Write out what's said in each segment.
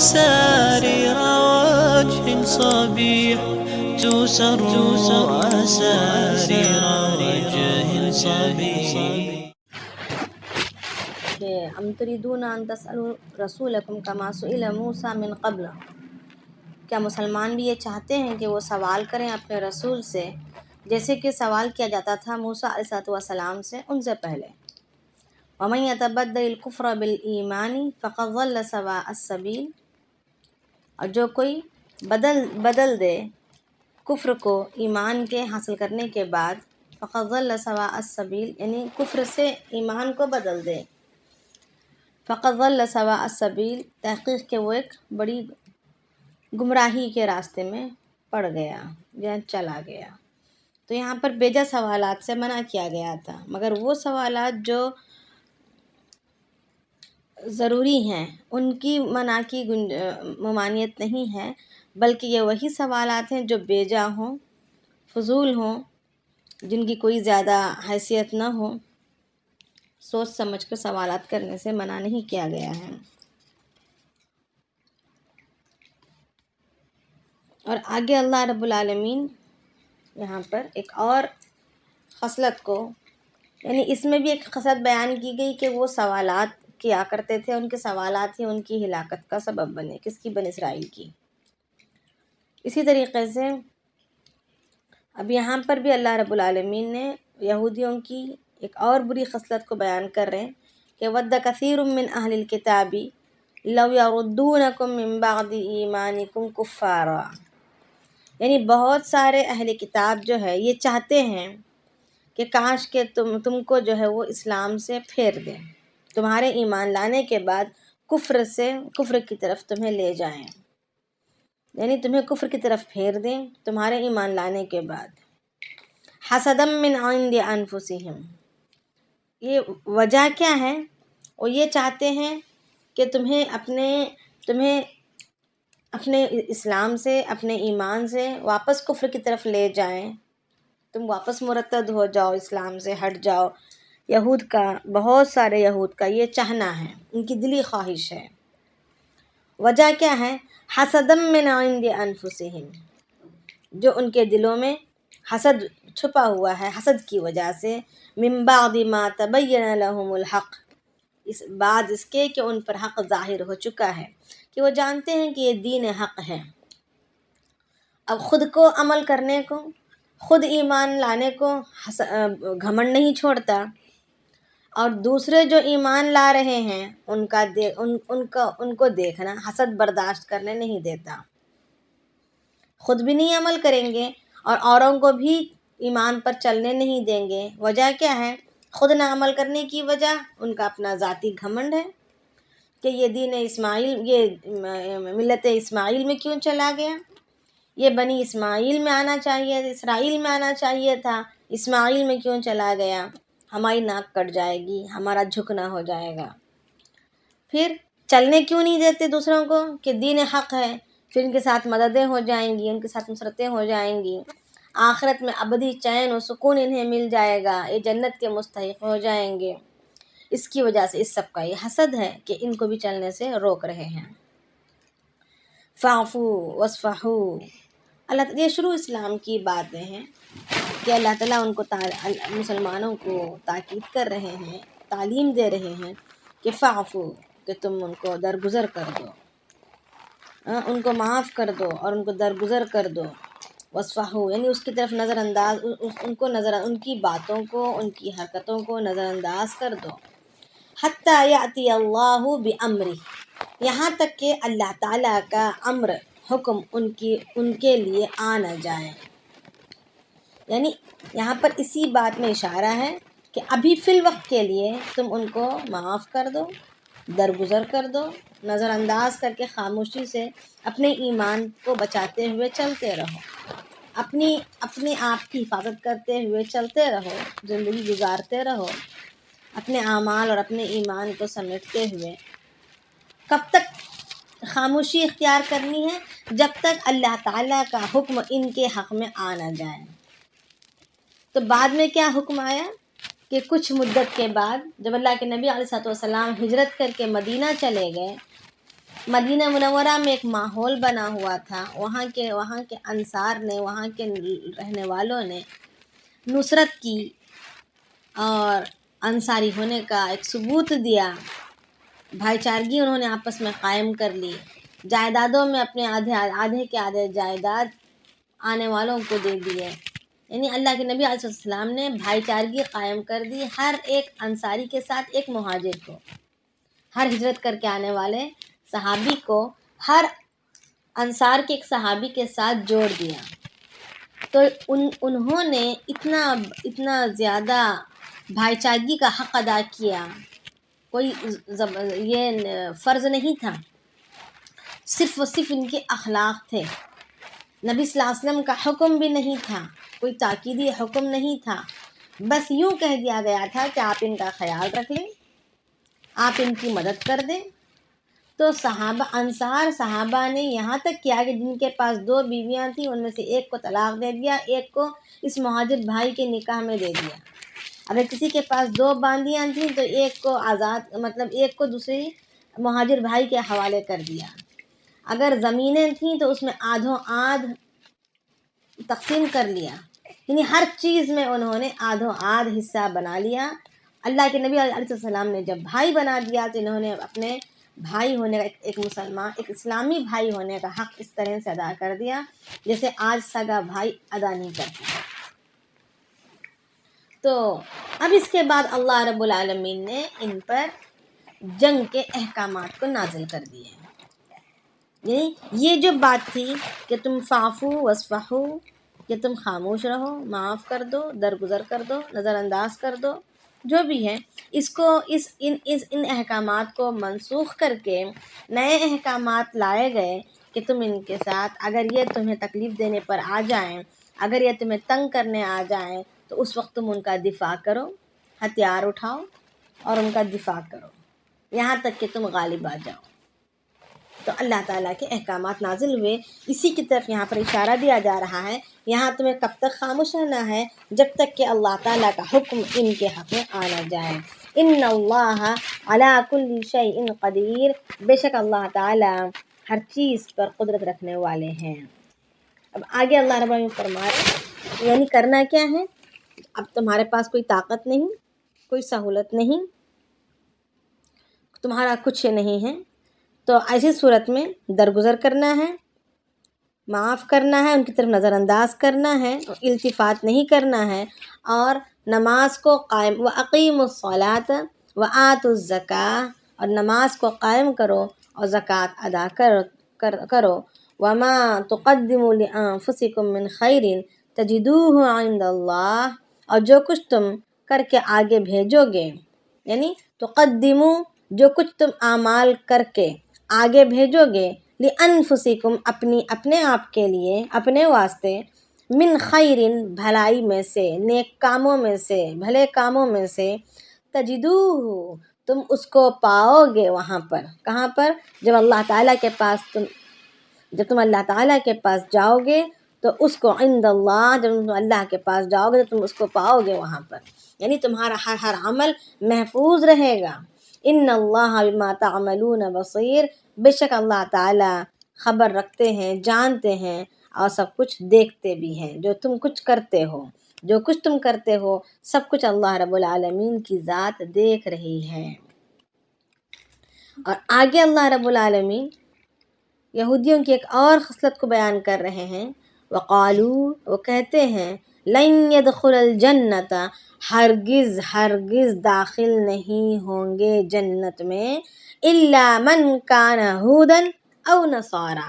أسارير وجه صبيح تسر أسارير وجه صبيح. کہ ام تريدون ان تسألوا رسولکم کما سئل موسیٰ من قبل، کیا مسلمان بھی یہ چاہتے ہیں کہ وہ سوال کریں اپنے رسول سے جیسے کہ سوال کیا جاتا تھا موسیٰ علیہ السلام سے ان سے پہلے. ومن يتبدل الكفر بالایمان فقد ضل سواء السبیل، اور جو کوئی بدل دے کفر کو ایمان کے حاصل کرنے کے بعد، فقد ضل سواء السبیل یعنی کفر سے ایمان کو بدل دے، فقد ضل سواء السبیل تحقیق کہ وہ ایک بڑی گمراہی کے راستے میں پڑ گیا یا چلا گیا. تو یہاں پر بیجا سوالات سے منع کیا گیا تھا، مگر وہ سوالات جو ضروری ہیں ان کی منع کی ممانعت نہیں ہے، بلکہ یہ وہی سوالات ہیں جو بیجا ہوں، فضول ہوں، جن کی کوئی زیادہ حیثیت نہ ہو. سوچ سمجھ کر سوالات کرنے سے منع نہیں کیا گیا ہے. اور آگے اللہ رب العالمین یہاں پر ایک اور خصلت کو، یعنی اس میں بھی ایک خصلت بیان کی گئی کہ وہ سوالات کیا کرتے تھے، ان کے سوالات ہی ان کی ہلاکت کا سبب بنے. کس کی؟ بنی اسرائیل کی. اسی طریقے سے اب یہاں پر بھی اللہ رب العالمین نے یہودیوں کی ایک اور بری خصلت کو بیان کر رہے ہیں کہ وَدَّ كَثِيرٌ مِّنْ أَهْلِ الْكِتَابِ لَوْ يَرُدُّونَكُم مِّن بَعْدِ إِيمَانِكُمْ كُفَّارًا، یعنی بہت سارے اہل کتاب جو ہے یہ چاہتے ہیں کہ کاش کہ تم کو جو ہے وہ اسلام سے پھیر دیں، تمہارے ایمان لانے کے بعد کفر کی طرف تمہیں لے جائیں، یعنی تمہیں کفر کی طرف پھیر دیں تمہارے ایمان لانے کے بعد. حسدم من عند انفسہم، یہ وجہ کیا ہے؟ وہ یہ چاہتے ہیں کہ تمہیں اپنے اسلام سے، اپنے ایمان سے واپس کفر کی طرف لے جائیں، تم واپس مرتد ہو جاؤ، اسلام سے ہٹ جاؤ. یہود کا، بہت سارے یہود کا یہ چاہنا ہے، ان کی دلی خواہش ہے. وجہ کیا ہے؟ حسدم من عند انفسہم، جو ان کے دلوں میں حسد چھپا ہوا ہے، حسد کی وجہ سے. من بعد ما تبین لهم الحق، اس بعد اس کے کہ ان پر حق ظاہر ہو چکا ہے، کہ وہ جانتے ہیں کہ یہ دین حق ہے. اب خود کو عمل کرنے کو، خود ایمان لانے کو گھمنڈ نہیں چھوڑتا، اور دوسرے جو ایمان لا رہے ہیں ان کو دیکھنا، حسد برداشت کرنے نہیں دیتا. خود بھی نہیں عمل کریں گے اور اوروں کو بھی ایمان پر چلنے نہیں دیں گے. وجہ کیا ہے؟ خود نہ عمل کرنے کی وجہ ان کا اپنا ذاتی گھمنڈ ہے کہ یہ دین اسماعیل، یہ ملت اسماعیل میں کیوں چلا گیا، یہ بنی اسماعیل میں آنا چاہیے، اسرائیل میں آنا چاہیے تھا، اسماعیل میں کیوں چلا گیا، ہماری ناک کٹ جائے گی، ہمارا جھکنا ہو جائے گا. پھر چلنے کیوں نہیں دیتے دوسروں کو کہ دین حق ہے، پھر ان کے ساتھ مددیں ہو جائیں گی، ان کے ساتھ نصرتیں ہو جائیں گی، آخرت میں ابدی چین و سکون انہیں مل جائے گا، یہ جنت کے مستحق ہو جائیں گے. اس کی وجہ سے اس سب کا یہ حسد ہے کہ ان کو بھی چلنے سے روک رہے ہیں. فَاعْفُوا وَاصْفَحُوا، اللہ تعالیٰ یہ شروع اسلام کی باتیں ہیں کہ اللہ تعالیٰ ان کو مسلمانوں کو تاکید کر رہے ہیں، تعلیم دے رہے ہیں کہ فَاعْفُوا، کہ تم ان کو درگزر کر دو، ان کو معاف کر دو اور ان کو درگزر کر دو. وَاصْفَحُوا یعنی اس کی طرف نظر انداز، ان کی باتوں کو، ان کی حرکتوں کو نظر انداز کر دو. حَتَّى يَأْتِيَ اللَّهُ بِأَمْرِهِ، یہاں تک کہ اللہ تعالیٰ کا امر، حکم ان کے لیے آ نہ جائے. یعنی یہاں پر اسی بات میں اشارہ ہے کہ ابھی فی الوقت کے لیے تم ان کو معاف کر دو، درگزر کر دو، نظر انداز کر کے خاموشی سے اپنے ایمان کو بچاتے ہوئے چلتے رہو، اپنے آپ کی حفاظت کرتے ہوئے چلتے رہو، زندگی گزارتے رہو اپنے اعمال اور اپنے ایمان کو سمیٹتے ہوئے. کب تک خاموشی اختیار کرنی ہے؟ جب تک اللہ تعالیٰ کا حکم ان کے حق میں آ نہ جائے. تو بعد میں کیا حکم آیا کہ کچھ مدت کے بعد جب اللہ کے نبی علیہ السلام ہجرت کر کے مدینہ چلے گئے مدینہ منورہ میں ایک ماحول بنا ہوا تھا، وہاں کے انصار نے، وہاں کے رہنے والوں نے نصرت کی اور انصاری ہونے کا ایک ثبوت دیا، بھائی چارگی انہوں نے آپس میں قائم کر لی، جائیدادوں میں اپنے آدھے کے آدھے جائیداد آنے والوں کو دے دیے، یعنی اللہ کے نبی علیہ السلام نے بھائی چارگی قائم کر دی، ہر ایک انصاری کے ساتھ ایک مہاجر کو، ہر ہجرت کر کے آنے والے صحابی کو ہر انصار کے ایک صحابی کے ساتھ جوڑ دیا۔ تو انہوں نے اتنا زیادہ بھائی چارگی کا حق ادا کیا، کوئی یہ فرض نہیں تھا، صرف و صرف ان کے اخلاق تھے، نبی صلی اللہ علیہ وسلم کا حکم بھی نہیں تھا، کوئی تاکیدی حکم نہیں تھا، بس یوں کہہ دیا گیا تھا کہ آپ ان کا خیال رکھ لیں، آپ ان کی مدد کر دیں۔ تو انصار صحابہ نے یہاں تک کیا کہ جن کے پاس 2 بیویاں تھیں ان میں سے ایک کو طلاق دے دیا، ایک کو اس مہاجر بھائی کے نکاح میں دے دیا۔ اگر کسی کے پاس 2 باندیاں تھیں تو ایک کو ایک کو دوسری مہاجر بھائی کے حوالے کر دیا۔ اگر زمینیں تھیں تو اس میں آدھوں آدھ تقسیم کر لیا، یعنی ہر چیز میں انہوں نے آدھوں آدھ حصہ بنا لیا۔ اللہ کے نبی علیہ السلام نے جب بھائی بنا دیا تو انہوں نے اپنے بھائی ہونے کا ایک مسلمان، ایک اسلامی بھائی ہونے کا حق اس طرح سے ادا کر دیا جیسے آج سگا بھائی ادا نہیں کرتا۔ تو اب اس کے بعد اللہ رب العالمین نے ان پر جنگ کے احکامات کو نازل کر دیے، یعنی یہ جو بات تھی کہ تم فاعفو واصفحو، کہ تم خاموش رہو، معاف کر دو، درگزر کر دو، نظر انداز کر دو، جو بھی ہے، اس کو ان احکامات کو منسوخ کر کے نئے احکامات لائے گئے کہ تم ان کے ساتھ، اگر یہ تمہیں تکلیف دینے پر آ جائیں، اگر یہ تمہیں تنگ کرنے آ جائیں تو اس وقت تم ان کا دفاع کرو، ہتھیار اٹھاؤ اور ان کا دفاع کرو یہاں تک کہ تم غالب آ جاؤ۔ تو اللہ تعالیٰ کے احکامات نازل ہوئے، اسی کی طرف یہاں پر اشارہ دیا جا رہا ہے، یہاں تمہیں کب تک خاموش رہنا ہے؟ جب تک کہ اللہ تعالیٰ کا حکم ان کے حق میں آ نہ جائے۔ ان اللہ علی کل شیء قدیر، بے شک اللہ تعالیٰ ہر چیز پر قدرت رکھنے والے ہیں۔ اب آگے اللہ رب العالمین فرما رہے ہیں، یعنی کرنا کیا ہے؟ اب تمہارے پاس کوئی طاقت نہیں، کوئی سہولت نہیں، تمہارا کچھ نہیں ہے، تو ایسی صورت میں درگزر کرنا ہے، معاف کرنا ہے، ان کی طرف نظر انداز کرنا ہے، التفات نہیں کرنا ہے، اور نماز کو قائم وَأَقِيمُوا الصَّلَاةَ وَآتُوا الزَّكَاةَ، اور نماز کو قائم کرو اور زکوٰۃ ادا کرو۔ وَمَا تُقَدِّمُوا لِأَنفُسِكُم مِّن خَيْرٍ تَجِدُوهُ عِندَ اللَّهِ، اور جو کچھ تم کر کے آگے بھیجو گے، یعنی تقدموا، جو کچھ تم اعمال کر کے آگے بھیجو گے، لِأَنفُسِكُم، اپنے آپ کے لیے، اپنے واسطے، من خیرٍ، بھلائی میں سے، نیک کاموں میں سے، بھلے کاموں میں سے، تجدوہ، تم اس کو پاؤ گے وہاں پر، کہاں پر؟ جب تم اللہ تعالیٰ کے پاس جاؤ گے تو اس کو عند اللہ، جب تم اللہ کے پاس جاؤ گے تو تم اس کو پاؤ گے وہاں پر، یعنی تمہارا ہر عمل محفوظ رہے گا۔ ان اللہ بما تعملون بصیر، بے شک اللہ تعالیٰ خبر رکھتے ہیں، جانتے ہیں اور سب کچھ دیکھتے بھی ہیں، جو تم کچھ کرتے ہو سب کچھ اللہ رب العالمین کی ذات دیکھ رہی ہے۔ اور آگے اللہ رب العالمین یہودیوں کی ایک اور خصلت کو بیان کر رہے ہیں، وقالو، وہ کہتے ہیں، لن يدخل الجنت، ہرگز داخل نہیں ہوں گے جنت میں، الا من کان ہودا او نصارا،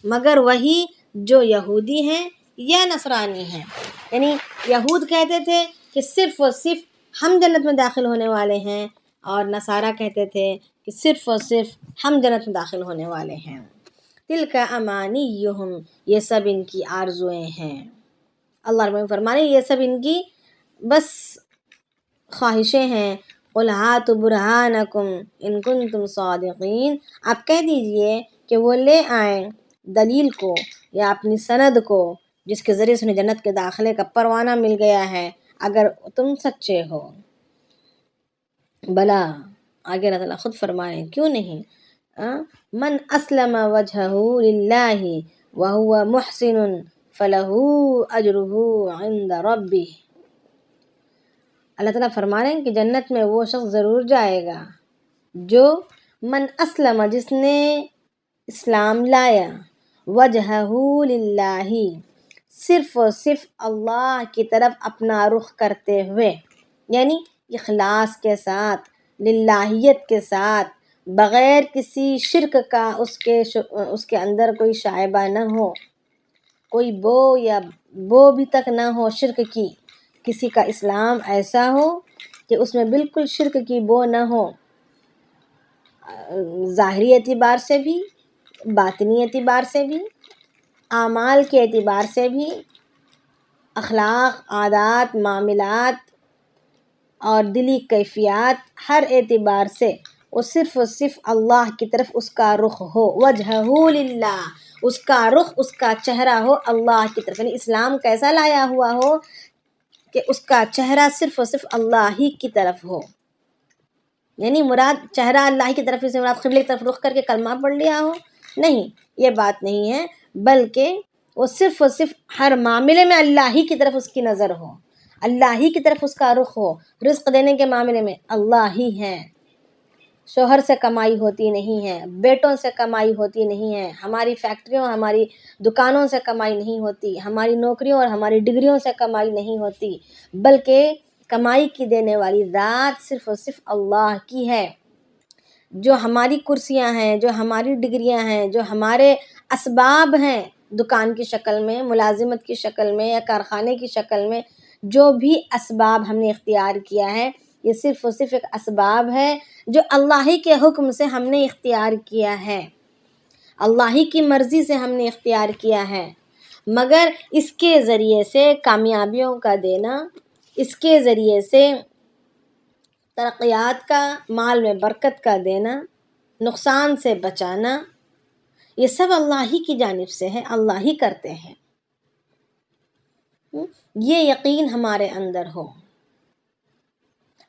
مگر وہی جو یہودی ہیں یا نصرانی ہیں، یعنی یہود کہتے تھے کہ صرف و صرف ہم جنت میں داخل ہونے والے ہیں، اور نصارہ کہتے تھے کہ صرف و صرف ہم جنت میں داخل ہونے والے ہیں۔ تلک امانیہم، یہ سب ان کی آرزویں ہیں۔ اللہ رب العالمین فرمانے یہ سب ان کی بس خواہشیں ہیں۔ قل ہاتوا برہانکم ان کنتم صادقین، آپ کہہ دیجئے کہ وہ لے آئیں دلیل کو یا اپنی سند کو جس کے ذریعے سے انہیں جنت کے داخلے کا پروانہ مل گیا ہے، اگر تم سچے ہو۔ بلا، آگے اللہ تعالیٰ خود فرمائیں کیوں نہیں، من اسلم وجہہ للہ وہو محسن فلہ اجرہ عند ربہ۔ اللہ تعالیٰ فرما رہے ہیں کہ جنت میں وہ شخص ضرور جائے گا جو من اسلم، جس نے اسلام لایا، وجہہ للہ، صرف اور صرف اللہ کی طرف اپنا رخ کرتے ہوئے، یعنی اخلاص کے ساتھ، للہیت کے ساتھ، بغیر کسی شرک کا اس کے اندر کوئی شائبہ نہ ہو، کوئی بو بھی تک نہ ہو شرک کی۔ کسی کا اسلام ایسا ہو کہ اس میں بالکل شرک کی بو نہ ہو، ظاہری اعتبار سے بھی، باطنی اعتبار سے بھی، اعمال کے اعتبار سے بھی، اخلاق، عادات، معاملات اور دلی کیفیات، ہر اعتبار سے وہ صرف اور صرف اللہ کی طرف اس کا رخ ہو، وجہہ للہ، اس کا رخ، اس کا چہرہ ہو اللہ کی طرف، یعنی اسلام کیسا لایا ہوا ہو کہ اس کا چہرہ صرف اور صرف اللہ ہی کی طرف ہو۔ یعنی مراد چہرہ اللہ کی طرف سے مراد قبلے کی طرف رخ کر کے کلمہ پڑھ لیا ہو، نہیں، یہ بات نہیں ہے، بلکہ وہ صرف اور صرف ہر معاملے میں اللہ ہی کی طرف اس کی نظر ہو، اللہ ہی کی طرف اس کا رخ ہو، رزق دینے کے معاملے میں اللہ ہی ہے، شوہر سے کمائی ہوتی نہیں ہے، بیٹوں سے کمائی ہوتی نہیں ہے، ہماری فیکٹریوں، ہماری دکانوں سے کمائی نہیں ہوتی، ہماری نوکریوں اور ہماری ڈگریوں سے کمائی نہیں ہوتی، بلکہ کمائی کی دینے والی ذات صرف اور صرف اللہ کی ہے۔ جو ہماری کرسیاں ہیں، جو ہماری ڈگریاں ہیں، جو ہمارے اسباب ہیں، دکان کی شکل میں، ملازمت کی شکل میں یا کارخانے کی شکل میں، جو بھی اسباب ہم نے اختیار کیا ہے، یہ صرف اور صرف ایک اسباب ہے جو اللہ ہی کے حکم سے ہم نے اختیار کیا ہے، اللہ ہی کی مرضی سے ہم نے اختیار کیا ہے، مگر اس کے ذریعے سے کامیابیوں کا دینا، اس کے ذریعے سے ترقیات کا، مال میں برکت کا دینا، نقصان سے بچانا، یہ سب اللہ ہی کی جانب سے ہے، اللہ ہی کرتے ہیں۔ یہ یقین ہمارے اندر ہو۔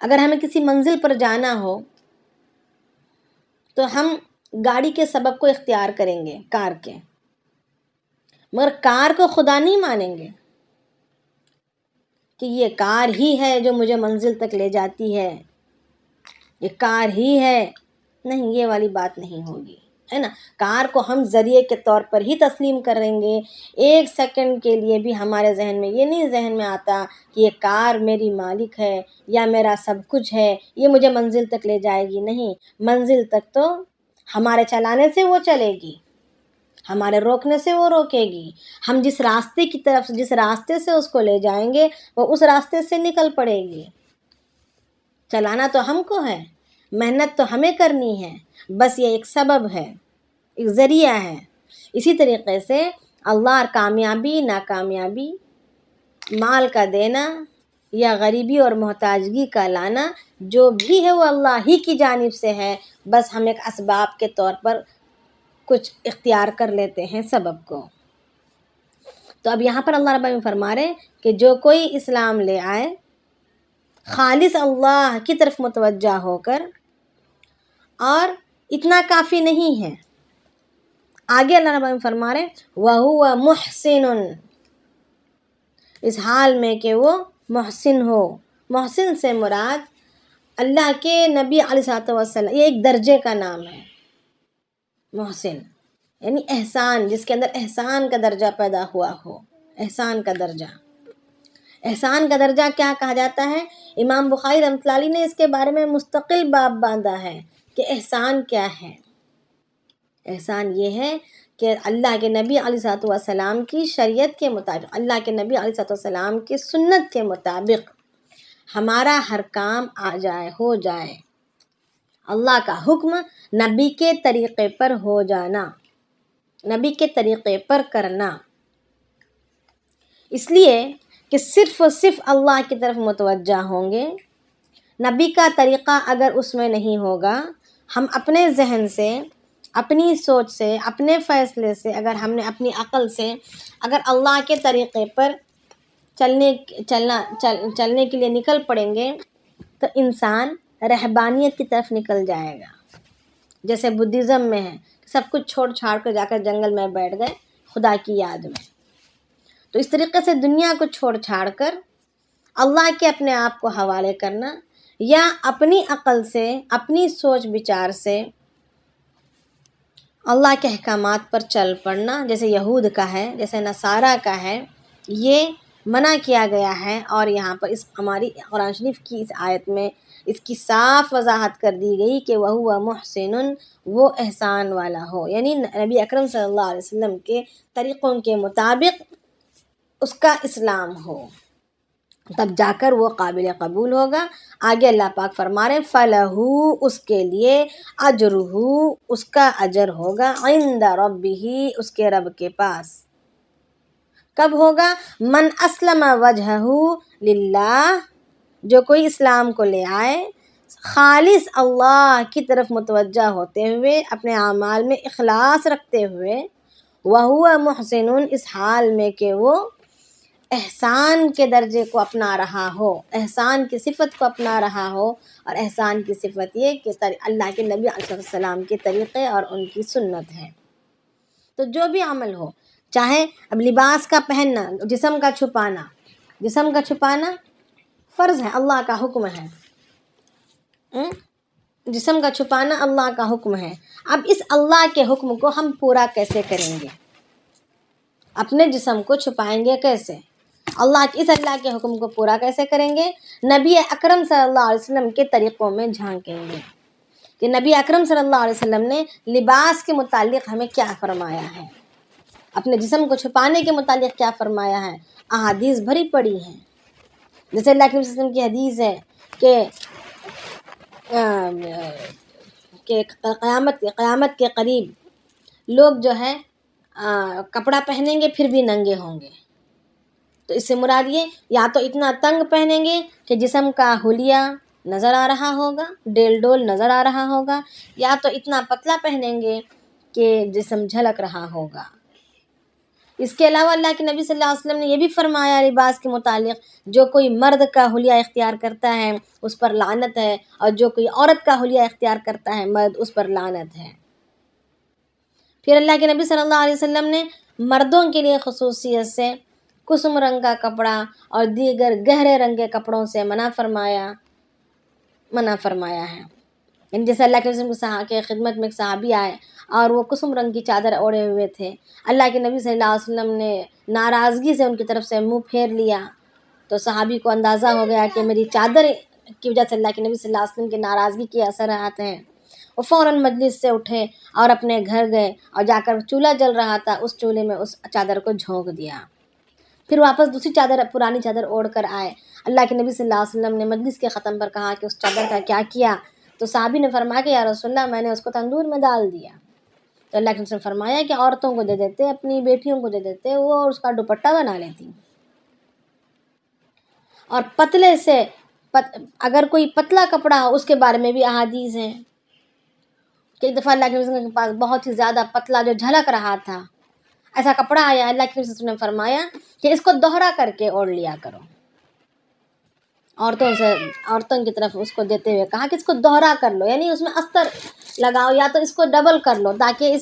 اگر ہمیں کسی منزل پر جانا ہو تو ہم گاڑی کے سبب کو اختیار کریں گے، کار کے، مگر کار کو خدا نہیں مانیں گے کہ یہ کار ہی ہے جو مجھے منزل تک لے جاتی ہے، یہ کار ہی ہے، نہیں، یہ والی بات نہیں ہوگی، ہے نا۔ کار کو ہم ذریعے کے طور پر ہی تسلیم کریں گے، ایک سیکنڈ کے لیے بھی ہمارے ذہن میں یہ نہیں ذہن میں آتا کہ یہ کار میری مالک ہے یا میرا سب کچھ ہے، یہ مجھے منزل تک لے جائے گی، نہیں، منزل تک تو ہمارے چلانے سے وہ چلے گی، ہمارے روکنے سے وہ روکے گی، ہم جس راستے کی طرف، جس راستے سے اس کو لے جائیں گے وہ اس راستے سے نکل پڑے گی۔ چلانا تو ہم کو ہے، محنت تو ہمیں کرنی ہے، بس یہ ایک سبب ہے، ایک ذریعہ ہے۔ اسی طریقے سے اللہ کامیابی، ناکامیابی، مال کا دینا یا غریبی اور محتاجگی کا لانا، جو بھی ہے وہ اللہ ہی کی جانب سے ہے، بس ہم ایک اسباب کے طور پر کچھ اختیار کر لیتے ہیں سبب کو۔ تو اب یہاں پر اللہ رب العالمین فرما رہے ہیں کہ جو کوئی اسلام لے آئے خالص اللہ کی طرف متوجہ ہو کر، اور اتنا کافی نہیں ہے، آگے اللہ رب العالمین فرما رہے ہیں وَهُوَ مُحْسِنٌ، اس حال میں کہ وہ محسن ہو۔ محسن سے مراد اللہ کے نبی علیہ الصلوۃ والسلام، یہ ایک درجے کا نام ہے محسن، یعنی احسان، جس کے اندر احسان کا درجہ پیدا ہوا ہو، احسان کا درجہ۔ احسان کا درجہ کیا کہا جاتا ہے؟ امام بخاری رحمۃ اللہ علیہ نے اس کے بارے میں مستقل باب باندھا ہے کہ احسان کیا ہے۔ احسان یہ ہے کہ اللہ کے نبی علیہ الصلوۃ والسلام کی شریعت کے مطابق، اللہ کے نبی علیہ الصلوۃ والسلام کی سنت کے مطابق ہمارا ہر کام آ جائے، ہو جائے، اللہ کا حکم نبی کے طریقے پر ہو جانا، نبی کے طریقے پر کرنا، اس لیے کہ صرف اور صرف اللہ کی طرف متوجہ ہوں گے۔ نبی کا طریقہ اگر اس میں نہیں ہوگا، ہم اپنے ذہن سے، اپنی سوچ سے، اپنے فیصلے سے، اگر ہم نے اپنی عقل سے اگر اللہ کے طریقے پر چلنے کے لیے نکل پڑیں گے تو انسان رہبانیت کی طرف نکل جائے گا، جیسے بدھزم میں ہے، سب کچھ چھوڑ چھاڑ کر جا کر جنگل میں بیٹھ گئے خدا کی یاد میں. تو اس طریقے سے دنیا کو چھوڑ چھاڑ کر اللہ کے اپنے آپ کو حوالے کرنا، یا اپنی عقل سے، اپنی سوچ بچار سے اللہ کے احکامات پر چل پڑنا، جیسے یہود کا ہے، جیسے نصارہ کا ہے، یہ منع کیا گیا ہے. اور یہاں پر اس ہماری قرآن شریف کی اس آیت میں اس کی صاف وضاحت کر دی گئی کہ وَهُوَ مُحْسِنٌ، وہ احسان والا ہو، یعنی نبی اکرم صلی اللہ علیہ وسلم کے طریقوں کے مطابق اس کا اسلام ہو، تب جا کر وہ قابل قبول ہوگا. آگے اللہ پاک فرما رہے ہیں فَلَهُ، اس کے لیے اجرہ، اس کا اجر ہوگا عند ربہ، اس کے رب کے پاس. کب ہوگا؟ من اسلم وجہہ للہ، جو کوئی اسلام کو لے آئے خالص اللہ کی طرف متوجہ ہوتے ہوئے، اپنے اعمال میں اخلاص رکھتے ہوئے، وَهُوَ مُحْسِنٌ، اس حال میں کہ وہ احسان کے درجے کو اپنا رہا ہو، احسان کی صفت کو اپنا رہا ہو. اور احسان کی صفت یہ کہ اللہ کے نبی علیہ السلام کے طریقے اور ان کی سنت ہے. تو جو بھی عمل ہو، چاہے اب لباس کا پہننا، جسم کا چھپانا فرض ہے، اللہ کا حکم ہے. جسم کا چھپانا اللہ کا حکم ہے. اب اس اللہ کے حکم کو ہم پورا کیسے کریں گے؟ اپنے جسم کو چھپائیں گے کیسے؟ اس اللہ کے حکم کو پورا کیسے کریں گے؟ نبی اکرم صلی اللہ علیہ وسلم کے طریقوں میں جھانکیں گے کہ نبی اکرم صلی اللہ علیہ وسلم نے لباس کے متعلق ہمیں کیا فرمایا ہے، اپنے جسم کو چھپانے کے متعلق کیا فرمایا ہے. احادیث بھری پڑی ہیں. جیسے اللہ کے وسلم کی حدیث ہے کہ قیامت کے قریب لوگ جو ہے کپڑا پہنیں گے پھر بھی ننگے ہوں گے. تو اس سے مراد یہ، یا تو اتنا تنگ پہنیں گے کہ جسم کا حلیہ نظر آ رہا ہوگا، ڈیل ڈول نظر آ رہا ہوگا، یا تو اتنا پتلا پہنیں گے کہ جسم جھلک رہا ہوگا. اس کے علاوہ اللہ کے نبی صلی اللہ علیہ وسلم نے یہ بھی فرمایا لباس کے متعلق، جو کوئی مرد کا حلیہ اختیار کرتا ہے اس پر لعنت ہے، اور جو کوئی عورت کا حلیہ اختیار کرتا ہے مرد، اس پر لعنت ہے. پھر اللہ کے نبی صلی اللہ علیہ وسلم نے مردوں کے لیے خصوصیت سے کسم رنگ کا کپڑا اور دیگر گہرے رنگ کے کپڑوں سے منع فرمایا ہے. یعنی جیسے اللہ کے رسول کے خدمت میں ایک صحابی آئے اور وہ کسم رنگ کی چادر اوڑھے ہوئے تھے. اللہ کے نبی صلی اللہ علیہ وسلم نے ناراضگی سے ان کی طرف سے منہ پھیر لیا، تو صحابی کو اندازہ ہو گیا کہ میری چادر کی وجہ سے اللہ کے نبی صلی اللہ علیہ وسلم کی ناراضگی کے اثرات ہیں. وہ فوراً مجلس سے اٹھے اور اپنے گھر گئے، اور جا کر چولہا جل رہا تھا اس چولہے میں اس چادر کو جھونک دیا. پھر واپس دوسری چادر، پرانی چادر اوڑھ کر آئے. اللہ کے نبی صلی اللہ علیہ وسلم نے مجلس کے ختم پر کہا کہ اس چادر کا کیا کیا؟ تو صحابی نے فرمایا کہ یا رسول اللہ، میں نے اس کو تندور میں ڈال دیا. تو اللہ کے نبی نے فرمایا کہ عورتوں کو دے دیتے، اپنی بیٹیوں کو دے دیتے، وہ اس کا دوپٹہ بنا لیتی. اور پتلے سے اگر کوئی پتلا کپڑا ہو، اس کے بارے میں بھی احادیث ہیں کہ ایک دفعہ اللہ کے نبی کے پاس بہت ہی زیادہ پتلا جو جھلک رہا تھا ایسا کپڑا آیا. اللہ کے نبی نے فرمایا کہ اس کو دوہرا کر کے اوڑھ لیا کرو. عورتوں کی طرف اس کو دیتے ہوئے کہا کہ اس کو دوہرا کر لو، یعنی اس میں استر لگاؤ، یا تو اس کو ڈبل کر لو تاکہ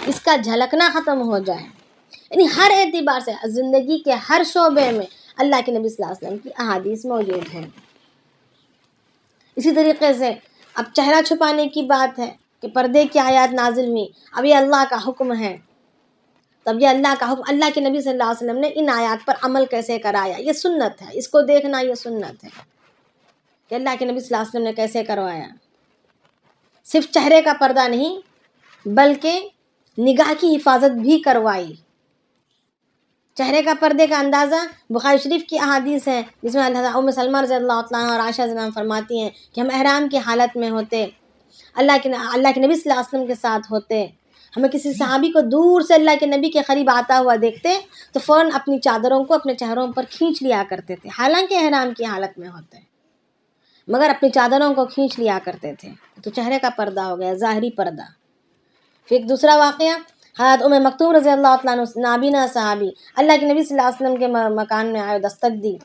اس کا جھلکنا ختم ہو جائے. یعنی ہر اعتبار سے زندگی کے ہر شعبے میں اللہ کے نبی صلی اللہ علیہ وسلم کی احادیث موجود ہیں. اسی طریقے سے اب چہرہ چھپانے کی بات ہے کہ پردے کی آیات نازل ہوئی. اب یہ اللہ کا حکم ہے، تب یہ اللہ کا حکم، اللہ کے نبی صلی اللہ علیہ وسلم نے ان آیات پر عمل کیسے کرایا، یہ سنت ہے. اس کو دیکھنا یہ سنت ہے کہ اللہ کے نبی صلی اللہ علیہ وسلم نے کیسے کروایا. صرف چہرے کا پردہ نہیں بلکہ نگاہ کی حفاظت بھی کروائی. چہرے کا پردے کا اندازہ بخاری شریف کی احادیث ہیں، جس میں ام سلمہ رضی اللہ عنہا اور عائشہ رضی اللہ عنہا فرماتی ہیں کہ ہم احرام کی حالت میں ہوتے، اللہ کے نبی صلی اللہ علیہ وسلم کے ساتھ ہوتے، ہمیں کسی صحابی کو دور سے اللہ کے نبی کے قریب آتا ہوا دیکھتے تو فوراً اپنی چادروں کو اپنے چہروں پر کھینچ لیا کرتے تھے، حالانکہ احرام کی حالت میں ہوتے مگر اپنی چادروں کو کھینچ لیا کرتے تھے. تو چہرے کا پردہ ہو گیا، ظاہری پردہ. پھر ایک دوسرا واقعہ، حضرت ام مکتوم رضی اللہ عنہ نابینا صحابی اللہ کے نبی صلی اللہ علیہ وسلم کے مکان میں آئے، دستک دی،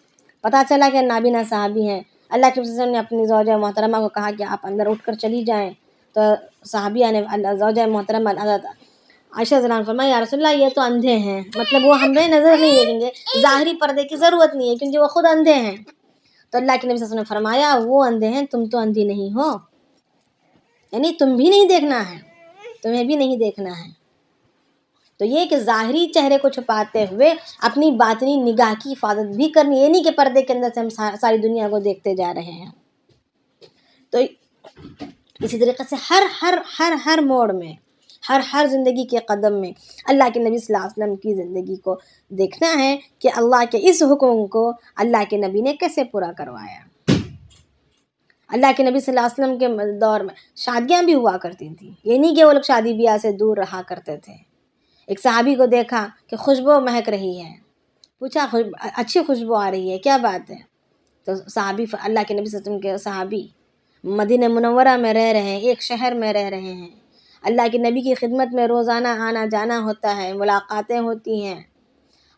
پتہ چلا کہ نابینا صحابی ہیں. اللہ کے نبی صلی اللہ علیہ وسلم نے اپنی زوجہ محترمہ کو کہا کہ آپ اندر اٹھ کر چلی جائیں. تو صحابیہ نے زوجہ محترمہ حضرت عائشہ رضی اللہ عنہا فرمایا یا رسول اللہ یہ تو اندھے ہیں، مطلب وہ ہمیں نظر نہیں دیکھیں گے، ظاہری پردے کی ضرورت نہیں ہے کیونکہ وہ خود اندھے ہیں۔ تو اللہ کے نبی صلی اللہ علیہ وسلم نے فرمایا وہ اندھے ہیں، تم تو اندھی نہیں ہو، یعنی تم بھی نہیں دیکھنا ہے، تمہیں بھی نہیں دیکھنا ہے۔ تو یہ کہ ظاہری چہرے کو چھپاتے ہوئے اپنی باطنی نگاہ کی حفاظت بھی کرنی، یہ نہیں کہ پردے کے اندر سے ہم ساری دنیا کو دیکھتے جا رہے ہیں۔ تو اسی طریقے سے ہر موڑ میں، ہر زندگی کے قدم میں اللہ کے نبی صلی اللہ علیہ وسلم کی زندگی کو دیکھنا ہے کہ اللہ کے اس حکم کو اللہ کے نبی نے کیسے پورا کروایا۔ اللہ کے نبی صلی اللہ علیہ وسلم کے دور میں شادیاں بھی ہوا کرتی تھیں، یہ نہیں کہ وہ لوگ شادی بیاہ سے دور رہا کرتے تھے۔ ایک صحابی کو دیکھا کہ خوشبو مہک رہی ہے، پوچھا اچھی خوشبو آ رہی ہے، کیا بات ہے؟ تو صحابی اللہ کے نبی صلی اللہ علیہ وسلم کے صحابی مدینہ منورہ میں رہ رہے ہیں، ایک شہر میں رہ رہے ہیں، اللہ کے نبی کی خدمت میں روزانہ آنا جانا ہوتا ہے، ملاقاتیں ہوتی ہیں،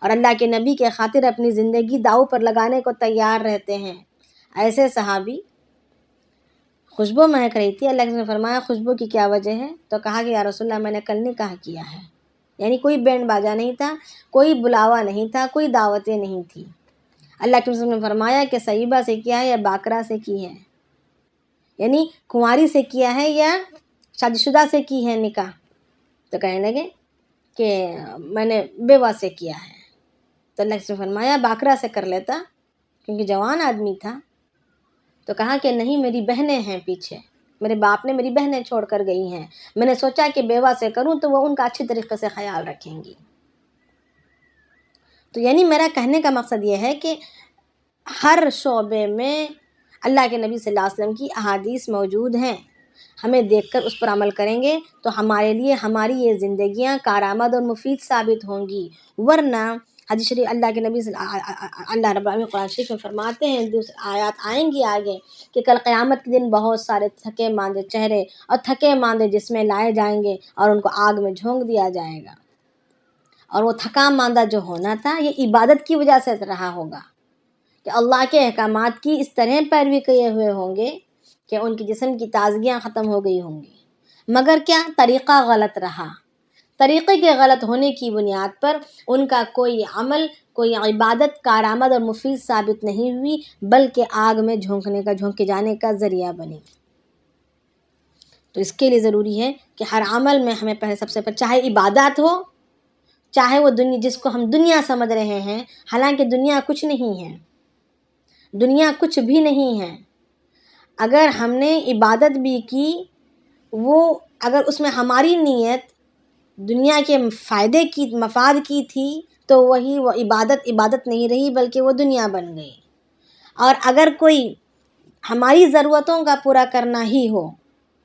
اور اللہ کے نبی کے خاطر اپنی زندگی داؤ پر لگانے کو تیار رہتے ہیں۔ ایسے صحابی خوشبو مہک رہی تھی، اللہ کے نبی نے فرمایا خوشبو کی کیا وجہ ہے؟ تو کہا کہ یا رسول اللہ میں نے کل نکاح کیا ہے، یعنی کوئی بینڈ باجا نہیں تھا، کوئی بلاوا نہیں تھا، کوئی دعوتیں نہیں تھی۔ اللہ کے رسول نے فرمایا کہ سیبہ سے کیا ہے یا باقرہ سے کی ہے، یعنی کنواری سے کیا ہے یا شادی شدہ سے کی ہے نکاح؟ تو کہنے لگے کہ میں نے بیوہ سے کیا ہے۔ تو اللہ کے رسول نے فرمایا باقرہ سے کر لیتا، کیونکہ جوان آدمی تھا۔ تو کہا کہ نہیں میری بہنیں ہیں پیچھے، میرے باپ نے میری بہنیں چھوڑ کر گئی ہیں، میں نے سوچا کہ بیوہ سے کروں تو وہ ان کا اچھی طریقے سے خیال رکھیں گی۔ تو یعنی میرا کہنے کا مقصد یہ ہے کہ ہر شعبے میں اللہ کے نبی صلی اللہ علیہ وسلم کی احادیث موجود ہیں، ہمیں دیکھ کر اس پر عمل کریں گے تو ہمارے لیے ہماری یہ زندگیاں کارآمد اور مفید ثابت ہوں گی۔ ورنہ حدیث شریف اللہ کے نبی اللہ رب العالمین قرآن شریف میں فرماتے ہیں، دوسری آیات آئیں گی آگے کہ کل قیامت کے دن بہت سارے تھکے ماندے چہرے اور تھکے ماندے جسمیں لائے جائیں گے اور ان کو آگ میں جھونک دیا جائے گا، اور وہ تھکا ماندہ جو ہونا تھا یہ عبادت کی وجہ سے رہا ہوگا کہ اللہ کے احکامات کی اس طرح پیروی کیے ہوئے ہوں گے کہ ان کی جسم کی تازگیاں ختم ہو گئی ہوں گی، مگر کیا طریقہ غلط رہا، طریقے کے غلط ہونے کی بنیاد پر ان کا کوئی عمل کوئی عبادت کارآمد اور مفید ثابت نہیں ہوئی، بلکہ آگ میں جھونکے جانے کا ذریعہ بنی۔ تو اس کے لیے ضروری ہے کہ ہر عمل میں ہمیں پہلے سب سے پہلے چاہے عبادات ہو، چاہے وہ دنیا جس کو ہم دنیا سمجھ رہے ہیں، حالانکہ دنیا کچھ نہیں ہے، دنیا کچھ بھی نہیں ہے۔ اگر ہم نے عبادت بھی کی، وہ اگر اس میں ہماری نیت دنیا کے فائدے کی مفاد کی تھی تو وہ عبادت نہیں رہی بلکہ وہ دنیا بن گئی۔ اور اگر کوئی ہماری ضرورتوں کا پورا کرنا ہی ہو،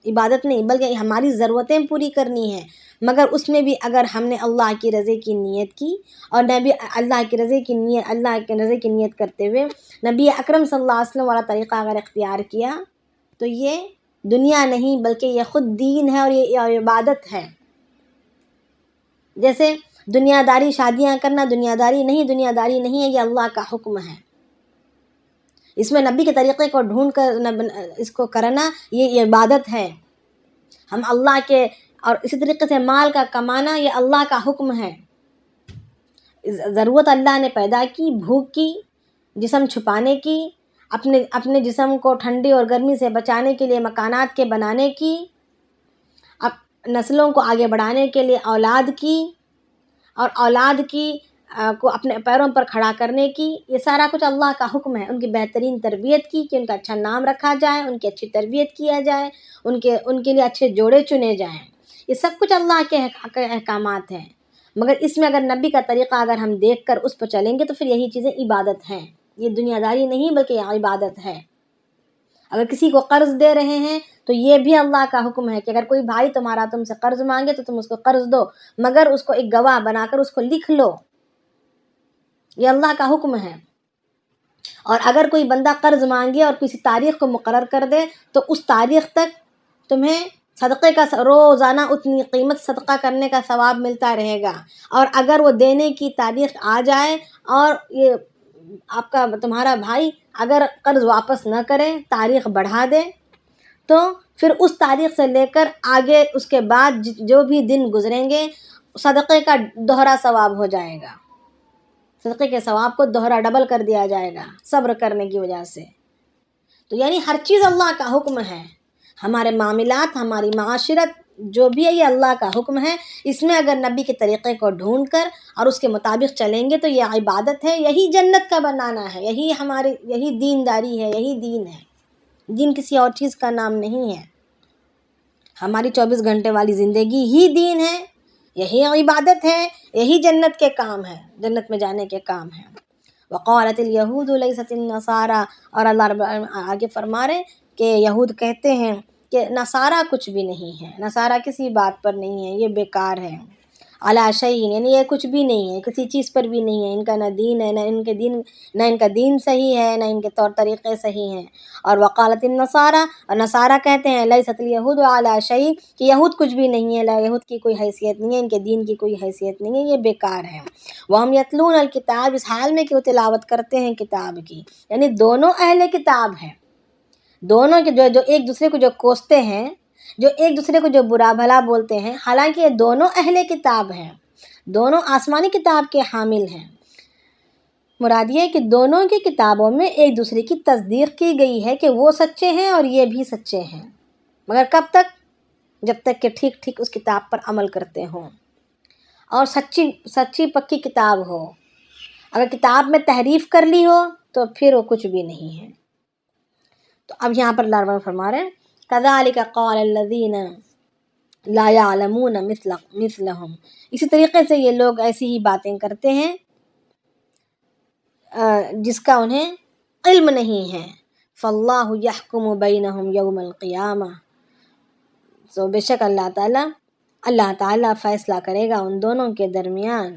عبادت نہیں بلکہ ہماری ضرورتیں پوری کرنی ہیں، مگر اس میں بھی اگر ہم نے اللہ کی رضا کی نیت کی اور نبی اللہ کی رضا کی نیت کرتے ہوئے نبی اکرم صلی اللہ علیہ وسلم والا طریقہ اگر اختیار کیا تو یہ دنیا نہیں بلکہ یہ خود دین ہے اور یہ عبادت ہے۔ جیسے دنیا داری شادیاں کرنا دنیا داری نہیں ہے، یہ اللہ کا حکم ہے، اس میں نبی کے طریقے کو ڈھونڈ کر اس کو کرنا یہ عبادت ہے۔ ہم اللہ کے اور اسی طریقے سے مال کا کمانا یہ اللہ کا حکم ہے۔ ضرورت اللہ نے پیدا کی، بھوک کی، جسم چھپانے کی، اپنے جسم کو ٹھنڈی اور گرمی سے بچانے کے لیے مکانات کے بنانے کی، نسلوں کو آگے بڑھانے کے لیے اولاد کی، اور اولاد کی کو اپنے پیروں پر کھڑا کرنے کی، یہ سارا کچھ اللہ کا حکم ہے۔ ان کی بہترین تربیت کی کہ ان کا اچھا نام رکھا جائے، ان کی اچھی تربیت کیا جائے، ان کے لیے اچھے جوڑے چنے جائیں، یہ سب کچھ اللہ کے احکامات ہیں۔ مگر اس میں اگر نبی کا طریقہ اگر ہم دیکھ کر اس پر چلیں گے تو پھر یہی چیزیں عبادت ہیں، یہ دنیا داری نہیں بلکہ یہ عبادت ہے۔ اگر کسی کو قرض دے رہے ہیں تو یہ بھی اللہ کا حکم ہے کہ اگر کوئی بھائی تمہارا تم سے قرض مانگے تو تم اس کو قرض دو، مگر اس کو ایک گواہ بنا کر اس کو لکھ لو، یہ اللہ کا حکم ہے۔ اور اگر کوئی بندہ قرض مانگے اور کسی تاریخ کو مقرر کر دے تو اس تاریخ تک تمہیں صدقے کا روزانہ اتنی قیمت صدقہ کرنے کا ثواب ملتا رہے گا، اور اگر وہ دینے کی تاریخ آ جائے اور یہ تمہارا بھائی اگر قرض واپس نہ کرے، تاریخ بڑھا دے، تو پھر اس تاریخ سے لے کر آگے اس کے بعد جو بھی دن گزریں گے صدقے کا دوہرا ثواب ہو جائے گا، صدقے کے ثواب کو دوہرا ڈبل کر دیا جائے گا صبر کرنے کی وجہ سے۔ تو یعنی ہر چیز اللہ کا حکم ہے، ہمارے معاملات، ہماری معاشرت جو بھی ہے یہ اللہ کا حکم ہے، اس میں اگر نبی کے طریقے کو ڈھونڈ کر اور اس کے مطابق چلیں گے تو یہ عبادت ہے، یہی جنت کا بنانا ہے، یہی دینداری ہے، یہی دین ہے، دین کسی اور چیز کا نام نہیں ہے۔ ہماری 24 گھنٹے والی زندگی ہی دین ہے، یہی عبادت ہے، یہی جنت کے کام ہے، جنت میں جانے کے کام ہے۔ وقالت الیہود لیست النصارى، اور اللہ رب آگے فرما رہے کہ یہود کہتے ہیں کہ نصارہ کچھ بھی نہیں ہے، نصارہ کسی بات پر نہیں ہے، یہ بیکار ہے، علی شیء، یعنی یہ کچھ بھی نہیں ہے، کسی چیز پر بھی نہیں ہے، ان کا نہ دین ہے، نہ ان کا دین صحیح ہے، نہ ان کے طور طریقے صحیح ہیں۔ اور وقالت النصارى، اور نصارہ کہتے ہیں لیست الیہود علی شیء، کہ یہود کچھ بھی نہیں ہے، یہود کی کوئی حیثیت نہیں ہے، ان کے دین کی کوئی حیثیت نہیں ہے، یہ بیکار ہے۔ وہم یتلون الکتاب، اس حال میں کہ وہ تلاوت کرتے ہیں کتاب کی، یعنی دونوں اہل کتاب ہیں، دونوں کے جو ایک دوسرے کو جو کوستے ہیں، جو ایک دوسرے کو جو برا بھلا بولتے ہیں، حالانکہ یہ دونوں اہل کتاب ہیں، دونوں آسمانی کتاب کے حامل ہیں۔ مراد یہ ہے کہ دونوں کی کتابوں میں ایک دوسرے کی تصدیق کی گئی ہے کہ وہ سچے ہیں اور یہ بھی سچے ہیں، مگر کب تک؟ جب تک کہ ٹھیک ٹھیک اس کتاب پر عمل کرتے ہوں اور سچی پکی کتاب ہو۔ اگر کتاب میں تحریف کر لی ہو تو پھر وہ کچھ بھی نہیں ہے۔ تو اب یہاں پر اللہ رب فرما رہے ہیں كَذَلِكَ قَالَ الَّذِينَ لَا يَعْلَمُونَ مِثْلَهُمْ، اسی طریقے سے یہ لوگ ایسی ہی باتیں کرتے ہیں جس کا انہیں علم نہیں ہے۔ فَاللَّهُ يَحْكُمُ بَيْنَهُمْ يَوْمَ الْقِيَامَةِ، بے شک اللہ تعالیٰ فیصلہ کرے گا ان دونوں کے درمیان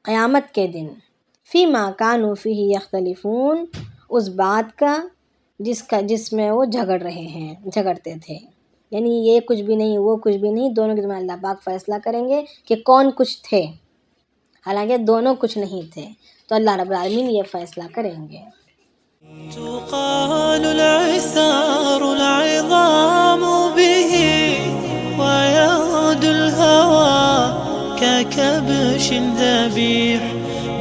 قیامت کے دن، فِيمَا كَانُوا فِيهِ يَخْتَلِفُونَ، اس بات کا جس میں وہ جھگڑتے تھے، یعنی یہ کچھ بھی نہیں، وہ کچھ بھی نہیں، دونوں کے درمیان اللہ پاک فیصلہ کریں گے کہ کون کچھ تھے، حالانکہ دونوں کچھ نہیں تھے، تو اللہ رب العالمین یہ فیصلہ کریں گے۔ تقال العثار العظام به ويغدو الهوى ككبش ذبيح،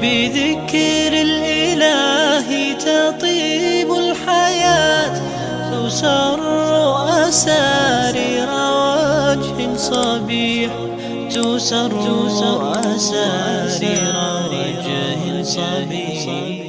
بذكر الإله تطيب الحياة، تسر أسارير وجه صبيح، تسر أسارير وجه صبيح.